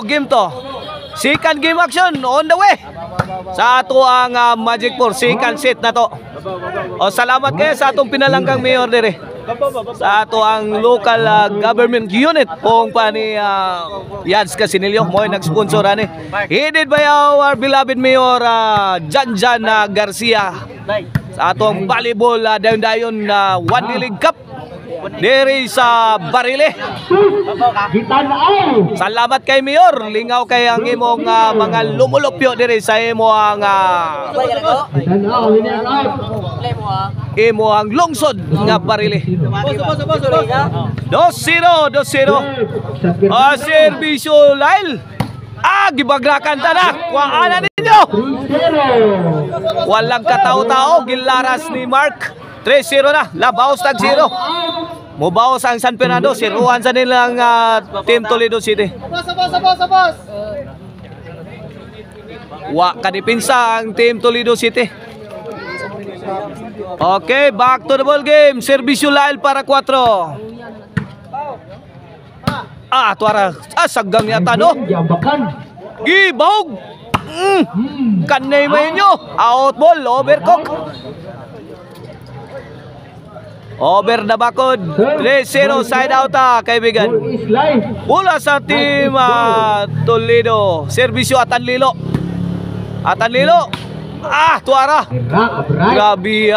game to. Second game action on the way. Sa ato ang Magic 4 second set na to. O salamat kayo sa atong pinalanggang mayor dire. Sa ato ang local government unit kung pa ni Yads Casinillo mo nag-sponsor ani. Headed by our beloved mayor Janjan Garcia. Sa atong volleyball dayon-dayon 1 League Cup diri sa Barile. Salamat kay Mayor, lingaw kay ang imong mga lumulupyo diri sa imong imong lungsod nga Barile. 2-0. Serbisyo Lail. Gibagrakan tanak. Kuhaan ninyo. Walang katao-tao, gilaras ni Mark. 3-0 na, labaos tag 0. Mubaos ang San Fernando, siruhan sa nilang Team Toledo City. Wa kadipinsa ang Team Toledo City. Okay, back to the ball game. Serbisyo Lail para 4. Tuara. Sagang yata no. Gibawg. Kanay mo inyo. Out ball, overcook. Over na bakod. 3-0 side out kaibigan. Mula sa team Toledo. Serbisyo Atanlilo. Tuara. Grabe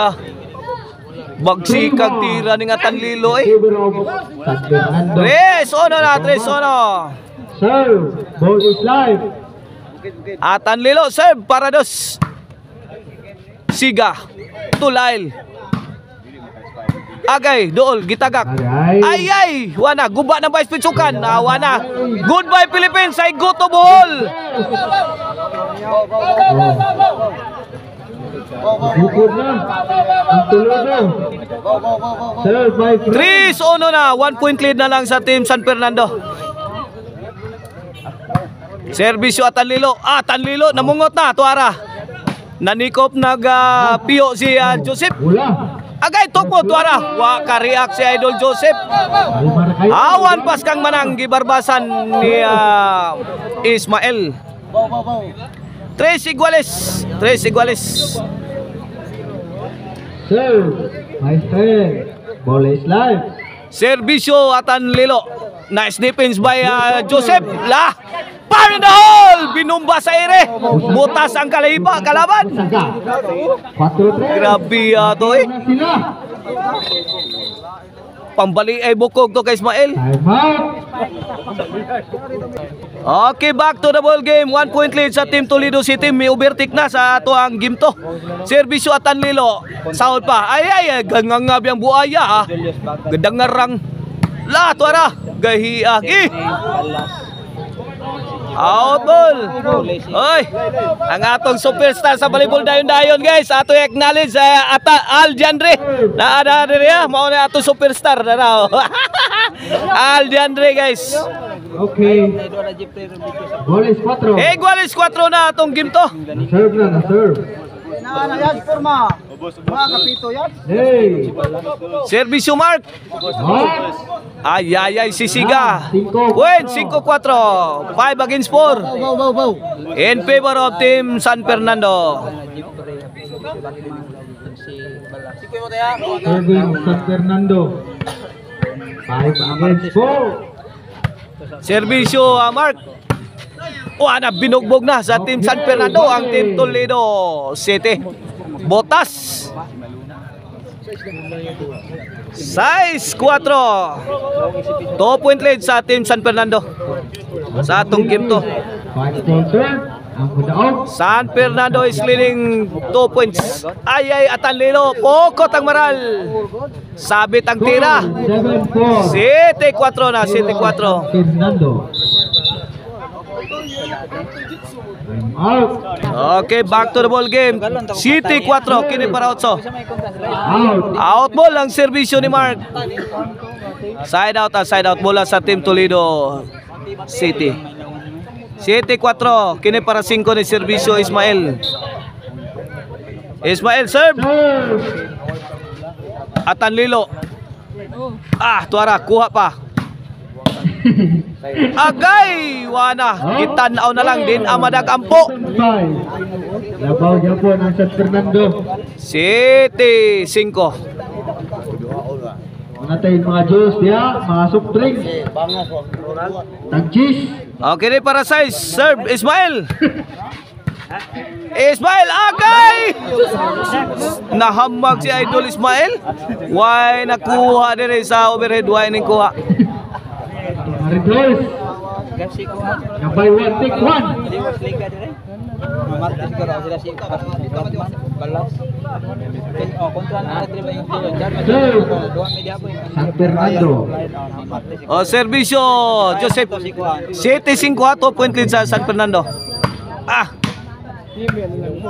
bagsikag tira ning Atanlilo 3-1 na. 3-1. Serve. Ball is live. Atanlilo serve para dos. Siga. Tulail. Agay, dool, gitagak. Ay, wana, guba ng vice pitsukan. Wana. Goodbye Philippines, ay go to ball. Bukod na. Ang Toledo. Serve by 3-1 na, 1 point lead na lang sa team San Fernando. Serbisyo Atanlilo. Atanlilo, namungot na, tuara. Nanikop piyo si Joseph. Agay tukmo tuara. Wa ka-react si Idol Joseph. Awan pas kang manang gibarbasan ni Ismael. 3 iguales. Serve. My friend. Ball is live. Serbisyo Atanlilo. Nice defense by Joseph. Fire in the hole! Binumba sa ere. Butas ang kalaban. Grabe to Pambali ay bukog to kay Ismael. Okay, back to the ball game. 1 point lead sa Team Toledo City. May overtake na sa ato ang game to. Serbisyo Atanlilo. Sahod pa. Ay, gangangabi ang buaya Gadangarang. Tuara. Gahiagi. Out ball. Oy, ang atong superstar sa volleyball dayon-dayon guys. Ato acknowledge Aldiandre. Naa diri mao na ato superstar na Aldiandre guys. Okay. Ball is 4. Igual is 4 na atong game to. Serve na serve. Yan forma. Mga kapito yan. Hey. Serbisyo Mark. Ay, sisiga. Win, 5-4. 5 against 4. In favor of Team San Fernando. Serving San Fernando. 5 against 4. Serbisyo Mark. Binugbog na sa Team San Fernando ang Team Toledo City. Botas. 6-4. 2 point lead sa Team San Fernando sa atong game to. San Fernando is leading 2 points. Ay, Atanlilo. Pokot ang maral. Sabit ang tira. 7-4 na. 7-4. Okay, back to the ball game. City 4, kini para 8. Out ball ang serbisyo ni Mark. Side out bola sa Team Toledo City. City 4, kini para 5 ni serbisyo Ismael. Ismael serve. Atanlilo. Tuara, kuha pa. Agay! Wana, kitanaw na lang din amadag ampo. 5. Labaw niya po ng San Fernando. 7-5. Mga tayo mga juice diya, mga soft drink. Tag-cheese. Okay rin para size. Serve, Ismail. Ismail, agay! Nahamag si Idol Ismail. Why nakuha din sa overhead. Why nakuha? Mga Red Bulls. Nabay 1, take 1. San Fernando. O, servisyo, Joseph. 7-5, 2 point lead sa San Fernando. Ah!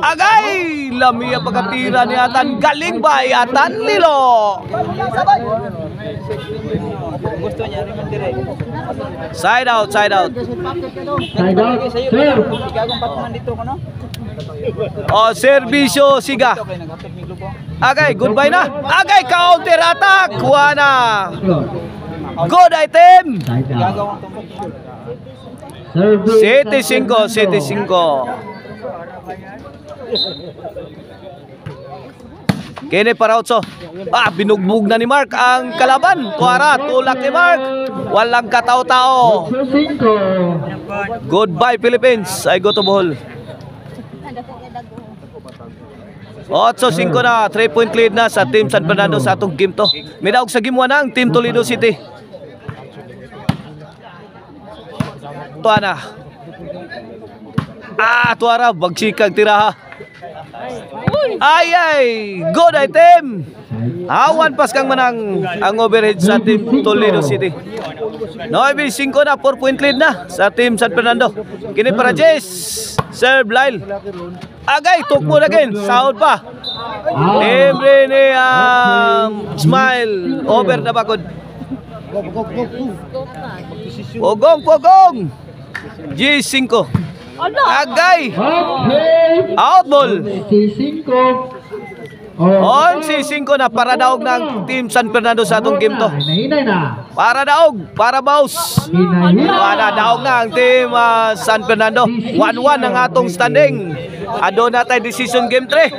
Agay! Lamia pagkatira ni Atan. Galing ba Atan Lilo? Side out, side out. Side out, serve. O, servisyo, Siga. Agay, goodbye na. Agay, counter attack. Wana. Good item. Side out. Serve. 7-5. Kene para otso. Binugbog na ni Mark ang kalaban. Tuara, tulak ni Mark. Walang katao-tao. 8-5. Goodbye Philippines. I go to Bohol. 8-5 na. 3 point lead na sa Team San Fernando sa atong game to. Midawag sa game 1 ang Team Toledo City. Tuana. Tuara. Bagsikag tiraha. Ay, good item. Awan pas kang manang ang overhead sa Team Toledo City. 9-5 na, 4 point lead na sa Team San Fernando. Kini para Jess. Serve Lyle. Agay, tukmo na again. Sound pa. Emre ni Smile. Over na bakod. Pogong. G5. Agay. Okay. Out ball. C5. On C5 na para daog ng Team San Fernando sa atong game to. Hinay na. Para daog, para bounce. Para daog na ang Team San Fernando. 1-1 ang atong standing. Ado na tayo decision game 3.